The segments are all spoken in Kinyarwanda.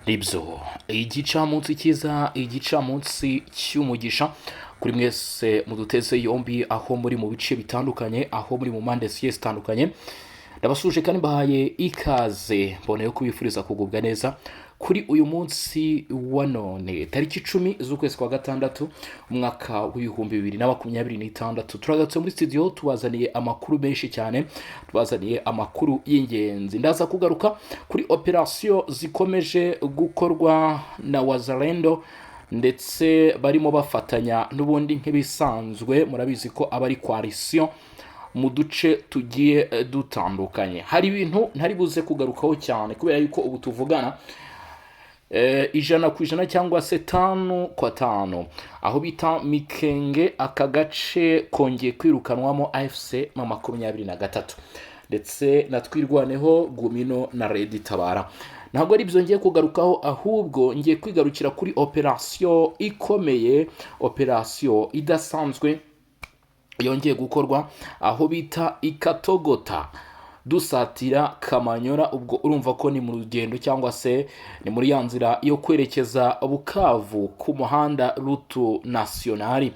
Ribzo igicamunsi cyiza igicamunsi cy'umugisha kuri mwese muduteze yombi aho muri mu bice bitandukanye aho muri mu mpande zigiye zitandukanye ndabasuje kandi mbahaye ikaze mboneye kubifuriza kugubwa neza kuri uyu munsi wa none tariki 10 z'ukwezi kwa gatandatu umwaka w'ibihumbi 2026 turagatse muri studio tubazaniye amakuru menshi cyane tubazaniye amakuru y'ingenzi ndaza kugaruka kuri operation zikomeje gukorwa na Wazalendo ndetse barimo bafatanya n'ubundi nk'ibisanzwe murabizi ko abari coalition mu duce tugiye dutandukanye hari ibintu ntari buze kugarukaho cyane kubera yuko ubu tuvugana ijana ku ijana cyangwa se 5-5 aho bita Mikenge aka gace kongeye kwirukanwamo AFC mu 23 ndetse natwirwaneho Gumino na Red Tabara ntabwo ari byo ngiye kugarukaho ahubwo ngiye kwigarukira kuri operation ikomeye operation idasanzwe yongeye gukorwa aho bita Ikatogota dusatira Kamanyora ubwo urumva ko ni mu rugendo cyangwa se ni muri ya nzira yo kwerekeza Bukavu ku muhanda Rutu Nationali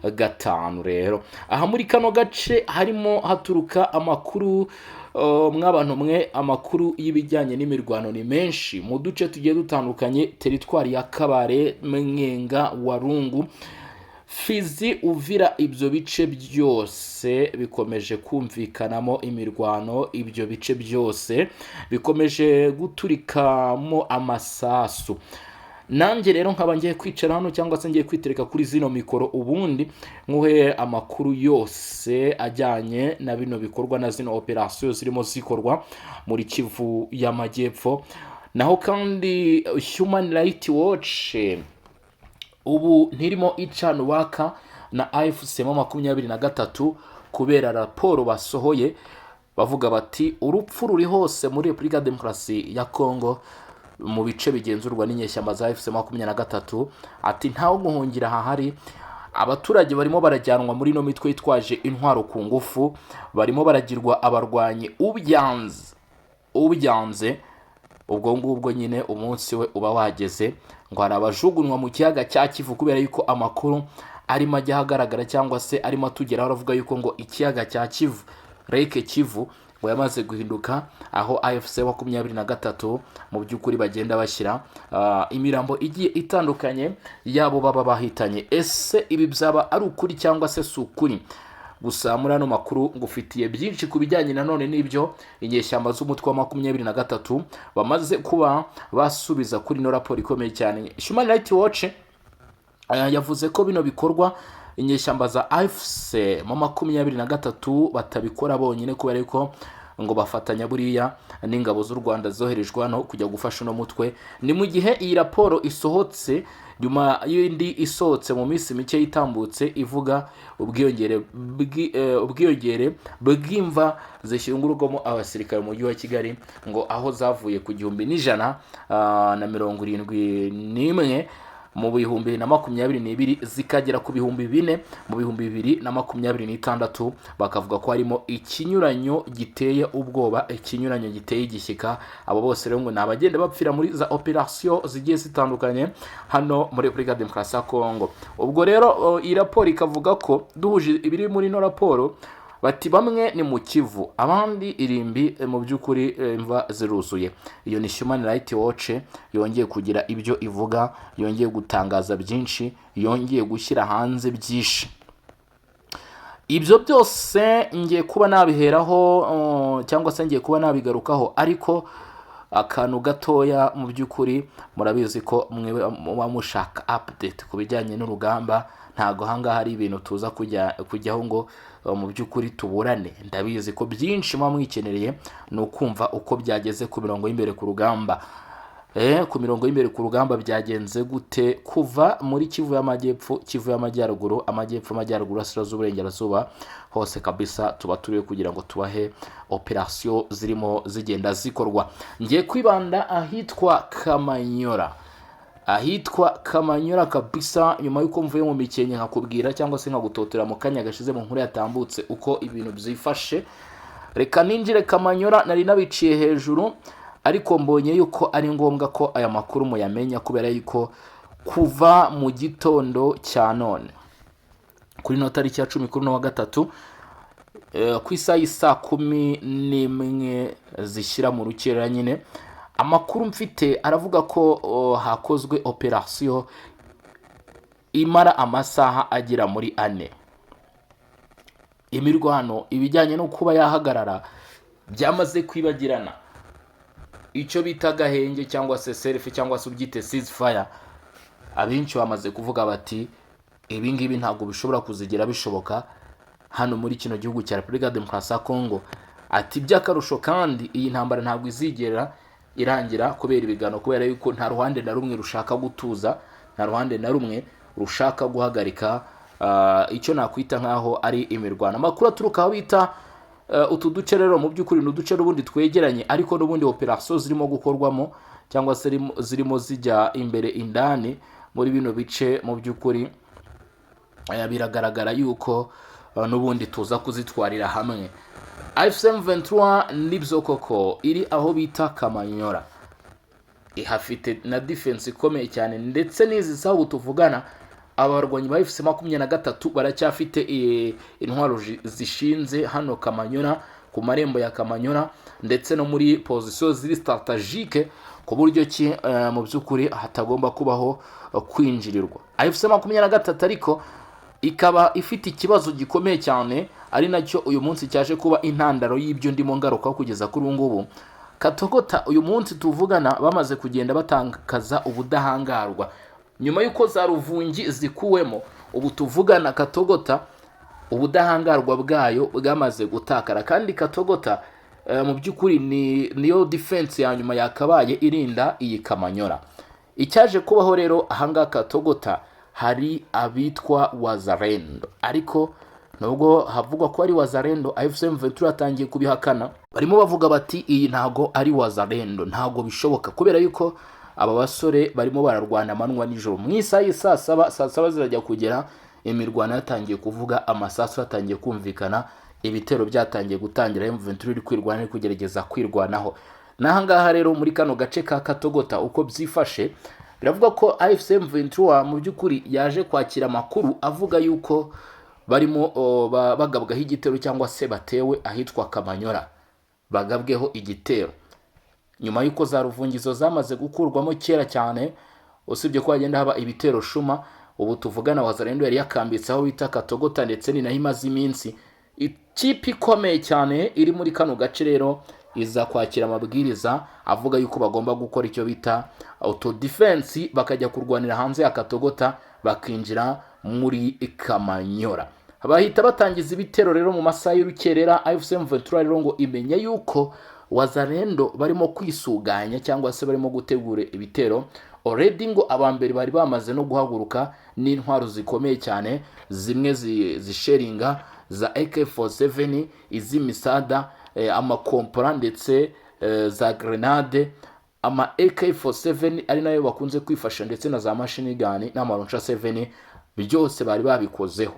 5 rero aha muri kano gace harimo haturuka amakuru mw'abantu mwe amakuru y'ibijyanye n'imirwano ni menshi mu duce tugiye dutandukanye teritwari ya Kabare Mwenga Warungu Fizi Uvira ibyo bice byose bikomeje kumvikanamo imirwano ibyo bice byose bikomeje guturikamo amasasu nanjye rero nkaba ngiye kwicara hano cyangwa se ngiye kwitereka kuri zino mikoro ubundi nkuhe amakuru yose ajyanye na bino bikorwa na zino operation zirimo zikorwa muri Kivu y'Amajyepfo naho kandi Human Rights Watch ubu ntirimo icana waka na AFC mu 23 kubera raporo basohoye bavuga bati urupfu ruri hose muri Republika Demokarasi ya Kongo mu bice bigenzurwa n'inyeshyamba za AFC 23 ati ntawo guhungira hahari abaturage barimo barajyanwa muri no mitwe yitwaje intwaro ku ngufu barimo baragirwa abarwanyi ubyanze ubwo ngubwo nyine umunsi we uba wageze ngo arabajugunwa mu kiyaga cya Kivu kubera yuko amakuru arimo ajya hagaragara cyangwa se arimo atugeraho aravuga yuko ngo ikiyaga cya Kivu Lake Kivu ngo yamaze guhinduka aho AFC 23 mu by'ukuri bagenda bashyira imirambo igiye itandukanye yabo baba bahitanye ese ibi byaba ari ukuri cyangwa se sukuri gusa muri ano makuru ngufitiye byinshi kubijyanye na none n'ibyo inyeshyamba z'umutwe wa 23 bamaze kuba basubiza kuri no raporo ikomeye cyane Human Rights Watch yavuze ko bino bikorwa inyeshyamba za AFC mu 23 batabikora bonyine kubera ko ngo bafatanya buriya n'ingabo z'u Rwanda zoherejwe hano kujya gufasha no mutwe ni mu gihe iyi raporo isohotse nyuma y'indi isohotse mu minsi mike yitambutse ivuga ubwiyongere bw'imva zishyingurwamo abasirikare mu mujyi wa Kigali ngo aho zavuye ku 1,171 mu bihumbi 2022 zikagera ku bihumbi 4 mu bihumbi 2026 bakavuga ko harimo ikinyuranyo giteye ubwoba ikinyuranyo giteye igishyika abo bose rero ngo nabagenda bapfira muri za operation zigiye zitandukanye hano muri Republika Demokarasi ya Kongo ubwo rero iyi raporo ikavuga ko duhuje ibiri muri no raporo bati bamwe ni mu Kivu abandi irimbi mu by'ukuri imva ziruzuye iyo ni Human Rights Watch yongeye kugira ibyo ivuga yongeye gutangaza byinshi yongeye gushyira hanze byinshi ibyo byose ngiye kuba nabiheraho cyangwa se ngiye kuba nabigarukaho ariko akantu gatoya mu by'ukuri murabizi ko mwe mushaka update kubijyanye n'urugamba ntago hanga hari ibintu tuza kujyaho ngo mu by'ukuri tuburane ndabizi ko byinshi mwikenereye no kumva uko byageze ku mirongo y'imbere ku rugamba ku mirongo y'imbere ku rugamba byagenze gute kuva muri Kivu y'Amajyepfo Kivu y'Amajyaruguru amajyaruguru asirazuburengerazuba hose kabisa tuba turiye kugira ngo tubahe operation zirimo zigenda zikorwa ngiye kwibanda ahitwa Kamanyora kabisa nyuma yuko mvuye mu mikenye nkakubwira cyangwa se nkagutotera mu kanya gashize mu nkuru yatambutse uko ibintu byifashe reka ninjire Kamanyora nari nabiciye hejuru ariko mbonye yuko ari ngombwa ko aya makuru muyamenya kubera yuko kuva mu gitondo cya none kuri no tariki ya 13 ku isaha y'isa 11 zishyira mu rukera nyine, amakuru mfite aravuga ko hakozwe operation imara amasaha agera muri 4. Imirwano ibijyanye no kuba yahagarara byamaze kwibagirana. Icyo bita gahenge cyangwa se self cyangwa se ubyite ceasefire, abenshi bamaze kuvuga bati ibi ngibi ntabwo bishobora kuzigera bishoboka hano muri kino gihugu cya Repubulika Demokarasi ya Kongo. Ati by'akarusho kandi iyi ntambara ntabwo izigera irangira kubera ibigano, kubera yuko nta ruhande na rumwe rushaka gutuza, nta ruhande na rumwe rushaka guhagarika icyo nakwita nkaho ari imirwano. Amakuru aturuka aho bita utu duce rero mu by'ukuri n'uduce n'ubundi twegeranye, ariko n'ubundi operation zirimo gukorwamo cyangwa se zirimo zijya imbere indani muri bino bice. Mu by'ukuri biragaragara yuko n'ubundi tuza kuzitwarira hamwe. AFC/M23 nibyo koko iri aho bita Kamanyora, ihafite na defense ikomeye cyane, ndetse n'izi sahu tuvugana abarwanyi ba AFC/M23 baracyafite intwaro zishinze hano Kamanyora, ku marembo ya Kamanyora, ndetse no muri position ziri strategique ku buryo ki mu by'ukuri hatagomba kubaho kwinjirirwa. AFC/M23 ariko ikaba ifite ikibazo gikomeye cyane, ari nacyo uyu munsi cyaje kuba intandaro y'ibyo ndimo ngaruka kugeza kuri ubu ngubu. Katogota uyu munsi tuvugana bamaze kugenda batakaza ubudahangarwa nyuma yuko za Ruvungi zikuwemo. Ubu tuvugana Katogota ubudahangarwa bwayo bwamaze gutakara, kandi Katogota mu by'ukuri niyo defense ya nyuma yakabaye irinda iyi Kamanyora. Icyaje kubaho rero ahanga Katogota hari abitwa Wazalendo, ariko nubwo havugwa ko ari Wazalendo, AFC/M23 atangiye kubihakana. Barimo bavuga bati iyi ntago ari Wazalendo, ntago bishoboka, kubera yuko aba basore barimo bararwana amanywa nijoro. Mu isaha y'isa 7 zirajya kugera, imirwano yatangiye kuvuga, amasasu yatangiye kumvikana, ibitero byatangiye gutangira, M23 iri kwirwana, iri kugerageza kwirwanaho. Nahangaha rero muri kano gace ka Katogota uko byifashe, biravuga ko AFC/M23 mu by'ukuri yaje kwakira amakuru avuga yuko barimo bagabwaho igitero cyangwa se batewe ahitwa Kamanyora, bagabweho igitero nyuma yuko za Ruvungizo zamaze gukurwamo kera cyane. Usibye ko hagenda haba ibitero shuma, ubu tuvugana Wazalendo yari yakambitse aho bita Katogota, ndetse ni naho imaze iminsi. Ikipe ikomeye cyane iri muri kano gace rero iza kwakira amabwiriza avuga yuko bagomba gukora icyo bita auto defense, bakajya kurwanira hanze ya Katogota, bakinjira muri Kamanyora. Bahita batangiza ibitero rero mu masaha y'urukerera. AFC/M23 rero ngo imenye yuko Wazalendo barimo kwisuganya cyangwa se barimo gutegura ibitero. Already ngo abambere bari bamaze no guhaguruka n'intwaro zikomeye cyane, zimwe zisheringa za AK47, iz'imisada, amakompora, ndetse za grenade. Ama AK47 ari nayo bakunze kwifasha, ndetse na za machine gun n'amaroncha 7 byose bari babikozeho.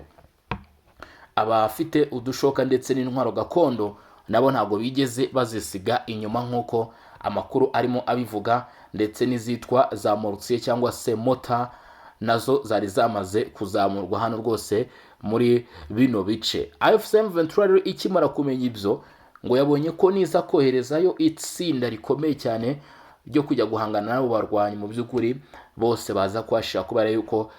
Abafite udushoka ndetse n'intwaro gakondo nabo ntago bigeze bazisiga inyuma nk'uko amakuru arimo abivuga, ndetse n'izitwa za mortier cyangwa se mota nazo zari zamaze kuzamurwa hano rwose muri bino bice. AFC/M23 rero ikimara kumenya ibyo, ngo yabonye ko niza koherezayo itsinda rikomeye cyane ryo kujya guhangana nabo barwanyi. Mu by'ukuri bose baza kwashira kubera yuko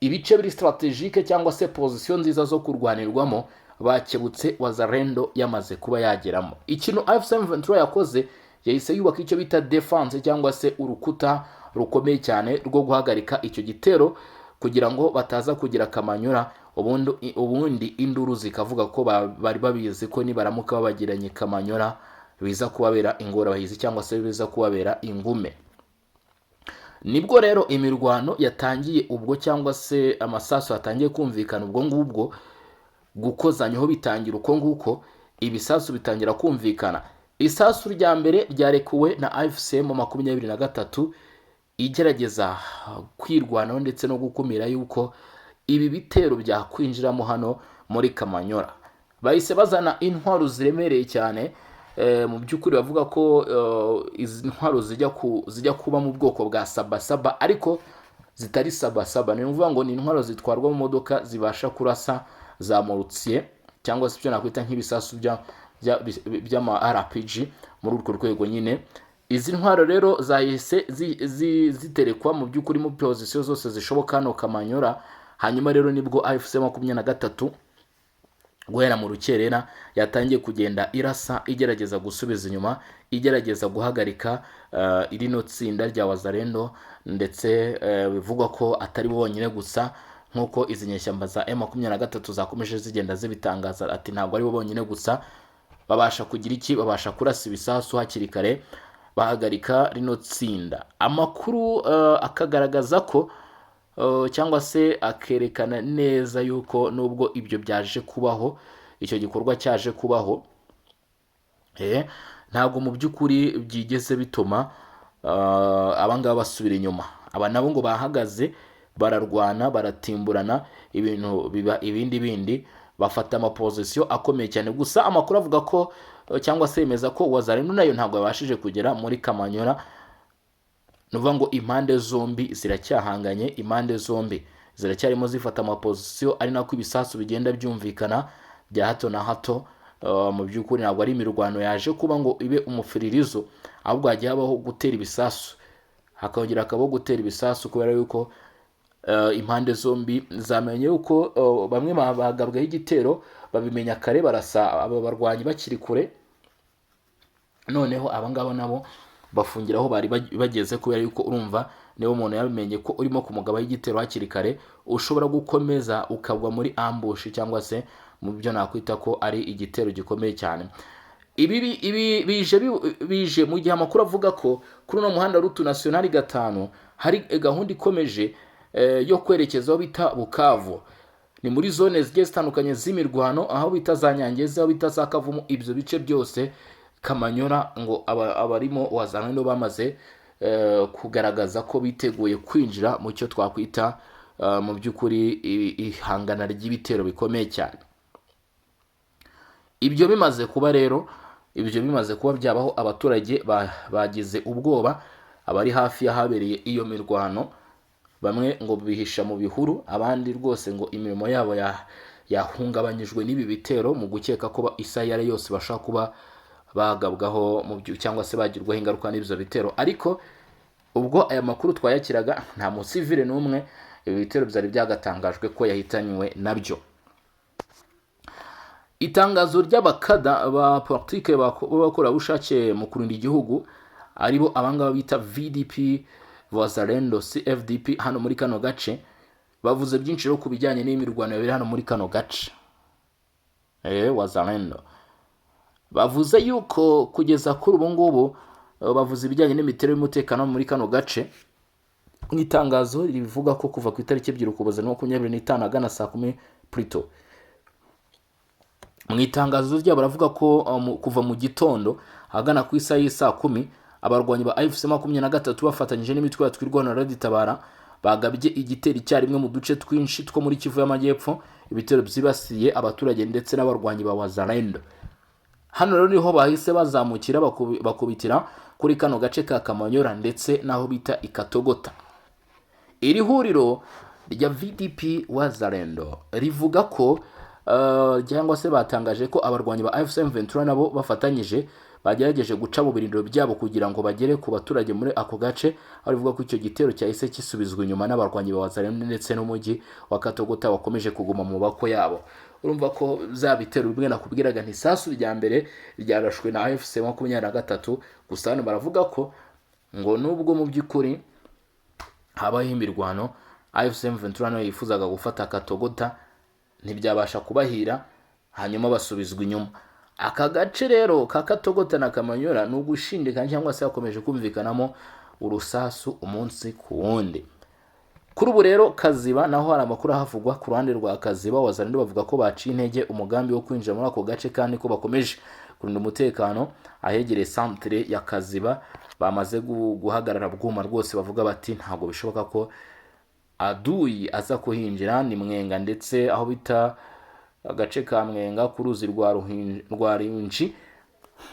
ibice biri strategique cyangwa se position nziza zo kurwanirwamo bakebutse Wazalendo yamaze kuba yageramo. Ikintu AFC/M23 yakoze, yahise yubaka icyo bita defense cyangwa se urukuta rukomeye cyane rwo guhagarika icyo gitero, kugira ngo bataza kugira Kamanyora, ubundi induru zikavuga ko bari babizi ko nibaramuka babagiranye Kamanyora biza kubabera ingorabahizi cyangwa se biza kubabera ingume. Nibwo rero imirwano yatangiye ubwo, cyangwa se amasasu yatangiye kumvikana ubwo ngubwo, gukozanyaho bitangira uko nguko, ibisasu bitangira kumvikana. Isasu rya mbere ryarekuwe na AFC/M23 igerageza kwirwanaho ndetse no gukumira yuko ibi bitero byakwinjiramo hano muri Kamanyora. Bahise bazana intwaro ziremereye cyane, mu by'ukuri bavuga ko izi ntwaro zijya kuba mu bwoko bwa sabasaba ariko zitari sabasaba. Ni ukuvuga ngo ni intwaro zitwarwa mu modoka zibasha kurasa za morutsiye cyangwa se ibyo nakwita nk'ibisasu by'ama RPG muri urwo rwego nyine. Izi ntwaro rero zahise ziterekwa mu by'ukuri mu pozisiyo zose zishoboka hano Kamanyora. Hanyuma rero nibwo AFC 23 guhera mu rukerera yatangiye kugenda irasa igerageza gusubiza inyuma, igerageza guhagarika irino tsinda rya Wazalendo, ndetse bivugwa ko atari bonyine gusa nkuko izi nyeshyamba za M23 zakomeje zigenda zibitangaza ati ntabwo ari bo bonyine gusa babasha kugira iki, babasha kurasa ibisasu hakiri kare bahagarika rino tsinda. Amakuru akagaragaza ko cyangwa se akerekana neza yuko nubwo ibyo byaje kubaho, icyo gikorwa cyaje kubaho, ntabwo mu by'ukuri byigeze bituma abangaba basubira inyuma. Aba nabo ngo bahagaze bararwana baratimburana ibintu biba ibindi bafata amapozisiyo akomeye cyane. Gusa amakuru avuga ko cyangwa se yemeza ko Wazalendo nayo ntabwo yabashije kugera muri Kamanyora. Nuvuga ngo impande zombi ziracyahanganye, impande zombi ziracyarimo zifata amapozisiyo, ari nako ibisasu bigenda byumvikana bya hato na hato. Mu by'ukuri ntabwo ari imirwano yaje kuba ngo ibe umufiririzo, ahubwo hagiye habaho gutera ibisasu, hakongera akabaho gutera ibisasu kubera yuko impande zombi zamenye yuko bamwe bagabweho igitero babimenya kare, barasa abo barwanyi bakiri kure. Noneho abangabo nabo bafungiraho bari bageze kubera yuko urumva niba umuntu yabimenye ko urimo kumugabaho igitero hakiri kare, ushobora gukomeza ukagwa muri ambush cyangwa se mu byo nakwita ko ari igitero gikomeye cyane. Ibi bije mu gihe amakuru avuga ko kuri uno muhanda Route Nationale 5 hari gahunda ikomeje yo kwerekeza aho bita Bukavu. Ni muri zone zigiye zitandukanye z'imirwano, aho bita za Nyangezi, aho bita za Kavumu. Ibyo bice byose Kamanyora ngo abarimo Wazalendo bamaze kugaragaza ko biteguye kwinjira mu cyo twakwita mu by'ukuri ihangana ry'ibitero bikomeye cyane. Ibyo bimaze kuba rero, ibyo bimaze kuba byabaho, abaturage bagize ubwoba, abari hafi y'ahabereye iyo mirwano bamwe ngo bihisha mu bihuru, abandi rwose ngo imirimo yabo yahungabanyijwe n'ibi bitero, mu gukeka ko isayare yose bashaka kuba bagabwaho mu cyangwa se bagirwaho ingaruka n'ibyo bitero. Ariko ubwo aya makuru twayakiraga nta musivile n'umwe ibi bitero byari byagatangajwe ko yahitanywe nabyo. Itangazo ry'abakada ba politike bakora bushake mu kurinda igihugu aribo abangaba bita VDP, Wazalendo, CFDP hano muri kano gace, bavuze byinshi rero kubijyanye n'imirwano yabera hano muri kano gace. Wazalendo bavuze yuko kugeza kuri ubu ngubu bavuze ibijyanye n'imiterere y'umutekano muri kano gace. N'itangazo rivuga ko kuva ku itariki 2 Ukuboza 2025 agana saa 10 Pluto. Mu itangazo rya baravuga ko kuva mu gitondo agana ku isaha y'isa 10 abarwanyi ba AFC 23 bafatanyije n'imitwe ya Twirwana Raditabara bagabye igitero icyarimwe mu duce twinshi two muri Kivu y'Amajyepfo. Ibitero byibasiye abaturage ndetse n'abarwanyi ba Wazalendo. Hano rero niho bahise bazamukira bakubitira kuri kano gace ka Kamanyora ndetse naho bita Ikatogota. Iri huriro rya VDP Wazalendo rivuga ko cyangwa se batangaje ko abarwanyi ba AFC 23 nabo bafatanyije bagerageje guca mu birindiro byabo kugira ngo bagere ku baturage muri ako gace. Aho rivuga ko icyo gitero cyahise kisubizwa inyuma n'abarwanyi ba Wazalendo ndetse n'umujyi wa Katogota wakomeje kuguma mu bako yabo. Urumva ko zabitero bimwe nakubwiraga ntisasu rya mbere ryarashwe na AFC 23. Gusa hano baravuga ko ngo nubwo mu by'ukuri habaho imirwano, AFC 23 nayo yifuzaga gufata Katogota ntibyabasha kubahira, hanyuma basubizwa inyuma. Aka gace rero ka Katogota na Kamanyora n'ugushindika cyangwa se yakomeje kumvikanamo urusasu umunsi ku wundi. Kuri ubu rero Kaziba naho hari amakuru havugwa ku ruhande rwa Kaziba. Wazalendo bavuga ko baciye intege umugambi wo kwinjira muri ako gace kandi ko bakomeje kurinda umutekano ahegereye centre ya Kaziba. Bamaze guhagarara bwuma rwose, bavuga bati ntabwo bishoboka ko aduyi aza kuhinjira. Ni Mwenga ndetse aho bita agace ka Mwenga ku ruzi rwa Rinji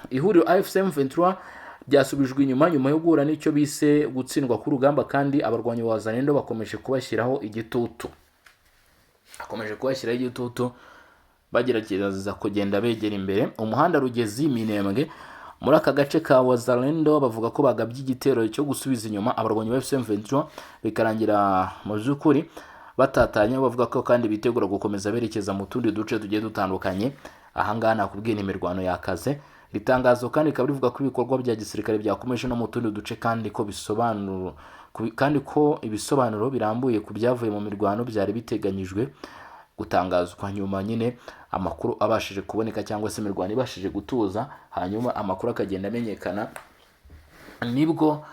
ihuriro AFC M23 ryasubijwe inyuma nyuma yo guhura n'icyo bise gutsindwa k'urugamba, kandi abarwanyi ba Wazalendo bakomeje kubashyiraho igitutu bagerageza kugenda begera imbere. Umuhanda Rugezi Minembwe muri aka gace ka Wazalendo bavuga ko bagabye igitero cyo gusubiza inyuma abarwanyi ba M23 bikarangira mu by'ukuri batatanye, bavuga ko kandi bitegura gukomeza berekeza mu tundi duce tugiye dutandukanye. Ahangaha nakubwiye imirwano yakaze. Ritangazo kandi ikaba rivuga ko ibikorwa bya gisirikare byakomeje no mu tundi duce, kandi ko ibisobanuro birambuye ku byavuye mu mirwano byari biteganyijwe gutangazwa nyuma nyine amakuru abashije kuboneka, cyangwa se imirwano ibashije gutuza, hanyuma amakuru akagenda amenyekana. Nibwo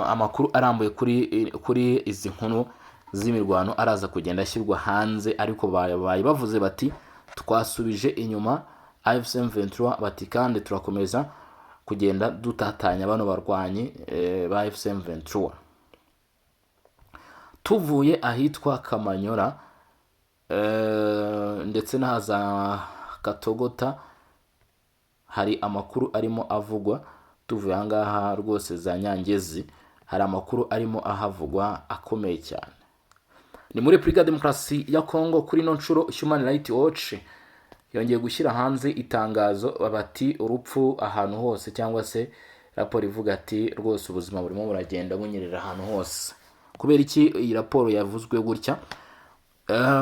amakuru arambuye kuri izi nkuru z'imirwano araza kugenda ashyirwa hanze, ariko bavuze bati twasubije inyuma AFC M23, bati kandi turakomeza kugenda dutatanya bano barwanyi ba AFC M23. Tuvuye ahitwa Kamanyora ndetse n'ahaza Katogota hari amakuru arimo avugwa. Tuvuye ahangaha rwose za Nyangezi hari amakuru arimo ahavugwa akomeye cyane. Ni muri Repubulika Demokarasi ya Kongo. Kuri no nshuro Human Rights Watch yongeye gushyira hanze itangazo bati urupfu ahantu hose, cyangwa se raporo ivuga ati rwose ubuzima burimo buragenda bunyerera ahantu hose. Kubera iki iyi raporo yavuzwe gutya?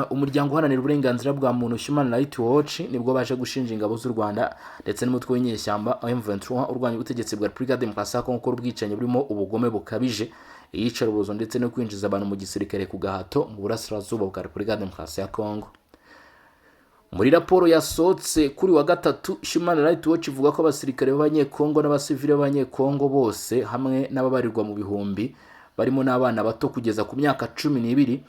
Umuryango uharanira uburenganzira bwa muntu Human Rights Watch nibwo baje gushinja ingabo z'u Rwanda ndetse n'umutwe w'inyeshyamba M23 urwanya ubutegetsi bwa Repubulika Demokarasi ya Kongo ubwicanyi burimo ubugome bukabije, iyicarubozo ndetse no kwinjiza abantu mu gisirikare ku gahato mu burasirazuba bwa Repubulika Demokarasi ya Kongo. Muri raporo yasohotse kuri wa gatatu, Human Rights Watch ivuga ko abasirikare b'abanyekongo n'abasivile b'abanyekongo bose hamwe n'ababarirwa mu bihumbi barimo n'abana bato kugeza ku myaka 12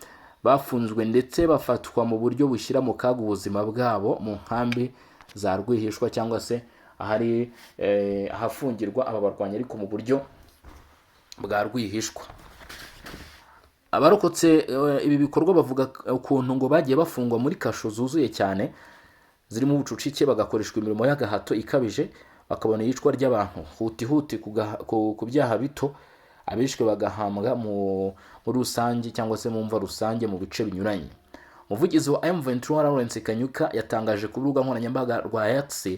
bafunzwe ndetse bafatwa mu buryo bushyira mu kaga ubuzima bwabo mu nkambi za rwihishwa, cyangwa se ahari ahafungirwa aba barwanya ariko mu buryo bwa rwihishwa. Abarokotse ibi bikorwa bavuga ukuntu ngo bagiye bafungwa muri kasho zuzuye cyane zirimo ubucucike, bagakoreshwa imirimo y'agahato ikabije, bakabona iyicwa ry'abantu huti ku byaha bito, abishwe bagahambwa muri rusange cyangwa se mu mva rusange mu bice binyuranye. Umuvugizi wa M23 Lawrence Kanyuka yatangaje ku rubuga nkoranyambaga rwa X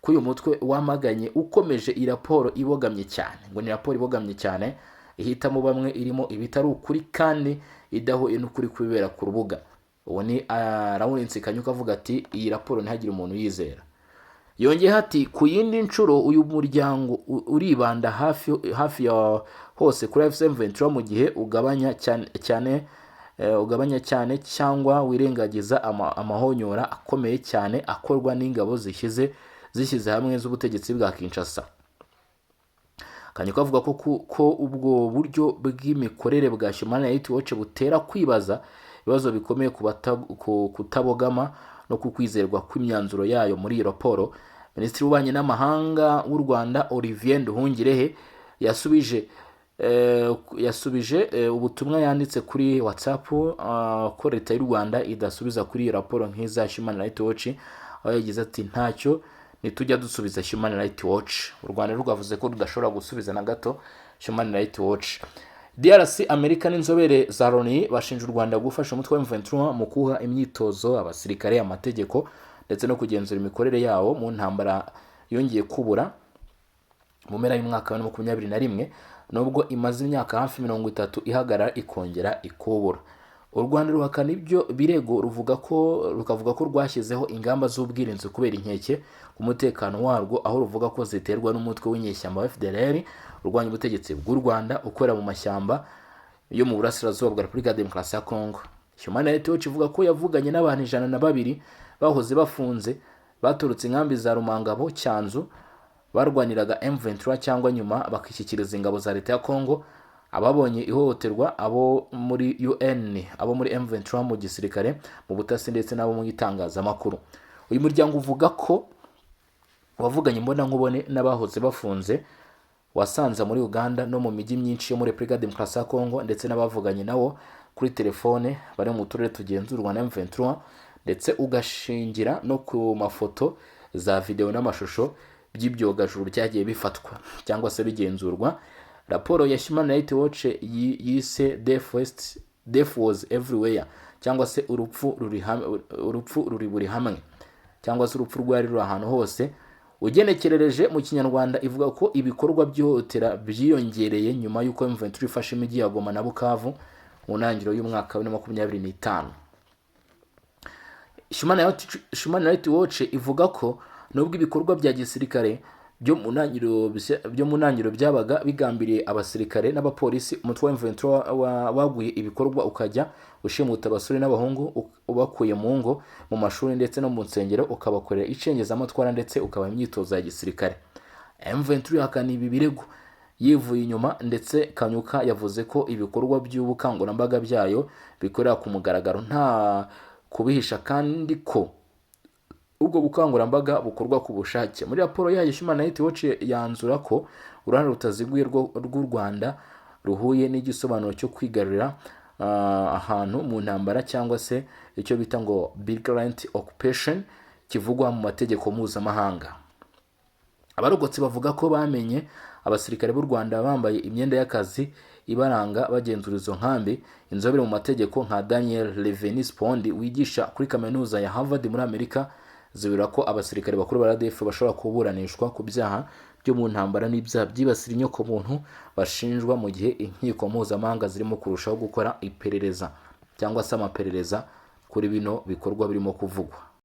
ko uyu mutwe wamaganye ukomeje iyi raporo ibogamye cyane, ngo ni raporo ibogamye cyane ihitamo bamwe irimo ibitari ukuri kandi idahuye n'ukuri kubera ku rubuga. Uwo ni Lawrence Kanyuka avuga ati iyi raporo ntihagire umuntu yizera. Yongeye ati ku yindi nshuro uyu muryango uribanda hafi ya hose kuri AFC M23 mu gihe ugabanya cyane cyangwa wirengagiza amahonyora akomeye cyane akorwa n'ingabo zishyize hamwe z'ubutegetsi bwa Kinshasa. Kanyuka avuga ko ubwo buryo bw'imikorere bwa Human Rights Watch butera kwibaza ibibazo bikomeye ku kutabogama no kukwizerwa kw'imyanzuro yayo. Muri iyi raporo, Minisitiri w'Ububanyi n'Amahanga w'u Rwanda Olivier Nduhungirehe yasubije ubutumwa yanditse kuri WhatsApp ko leta y'u Rwanda idasubiza kuri iyi raporo nk'iza Human Rights Watch, aho yagize ati ntacyo nitujya dusubiza Human Rights Watch. U Rwanda rwavuze ko rudashobora gusubiza na gato Human Rights Watch. DRC, Amerika n'inzobere za Loni bashinja u Rwanda gufasha umutwe wa M23 mu kuha imyitozo abasirikare, amategeko ndetse no kugenzura imikorere yawo mu ntambara yongeye kubura mu mpera y'umwaka wa 2021 nubwo imaze imyaka hafi 30 ihagarara ikongera ikubura. U Rwanda ruhakana ibyo birego rukavuga ko rwashyizeho ingamba z'ubwirinzi kubera inkeke ku mutekano warwo, aho ruvuga ko ziterwa n'umutwe w'inyeshyamba wa FDLR urwanya ubutegetsi bw'u Rwanda ukorera mu mashyamba yo mu burasirazuba bwa Repubulika Demokarasi ya Kongo. Human Rights Watch ivuga ko yavuganye n'abantu 102 bahoze bafunze baturutse inkambi za Rumangabo, Cyanzu barwaniraga M23 cyangwa nyuma bakishyikiriza ingabo za leta ya Kongo, ababonye ihohoterwa, abo muri UN, abo muri M23 mu gisirikare, mu butasi ndetse n'abo mu itangazamakuru. Uyu muryango uvuga ko wavuganye mbona nkubone n'abahoze bafunze wasanze muri Uganda no mu mijyi myinshi yo muri Repubulika Demokarasi ya Kongo, ndetse n'abavuganye nawo kuri telefone bari mu turere tugenzurwa na M23, ndetse ugashingira no ku mafoto za video n'amashusho by'ibyogajuru byagiye bifatwa cyangwa se bigenzurwa. Raporo ya Human Rights Watch yise Death was everywhere, cyangwa se urupfu ruri buri hamwe, cyangwa se urupfu rwari ruri ahantu hose. Ugenekerereje mu kinyarwanda ivuga ko ibikorwa by'ihohotera byiyongereye nyuma y'uko M23 ifashe imijyi ya Goma na Bukavu mu ntangiriro y'umwaka wa 2025. Human Rights Watch ivuga ko nubwo ibikorwa bya gisirikare byo mu ntangiriro byabaga bigambiriye abasirikare n'abapolisi, umutwe wa M23 waguye ibikorwa ukajya ushimuta abasore n'abahungu ubakuye mu ngo, mu mashuri ndetse no mu nsengero, ukabakorera icengezamatwara ndetse ukabaha imyitozo ya gisirikare. M23 yakana ibi birego yivuye inyuma, ndetse Kanyuka yavuze ko ibikorwa by'ubukangurambaga byayo bikorera ku mugaragaro nta kubihisha, kandi ko ubwo bukangurambaga bukorwa ku bushake. Muri raporo yayo Human Rights Watch yanzura ko uruhare rutaziguye rw'u Rwanda ruhuye n'igisobanuro cyo kwigarurira ahantu mu ntambara, cyangwa se icyo bita ngo belligerent occupation kivugwa mu mategeko mpuzamahanga. Abarokotsi bavuga ko bamenye abasirikare b'u Rwanda bambaye imyenda y'akazi ibaranga bagenzura izo nkambi. Inzobere mu mategeko nka Daniel Leveni-Spond wigisha kuri kaminuza ya Harvard muri Amerika zibura ko abasirikare bakuru ba RDF bashobora kuburanishwa ku byaha byo mu ntambara n'ibyaha byibasira inyoko muntu bashinjwa, mu gihe inkiko mpuzamahanga zirimo kurushaho gukora iperereza cyangwa se amaperereza kuri bino bikorwa birimo kuvugwa.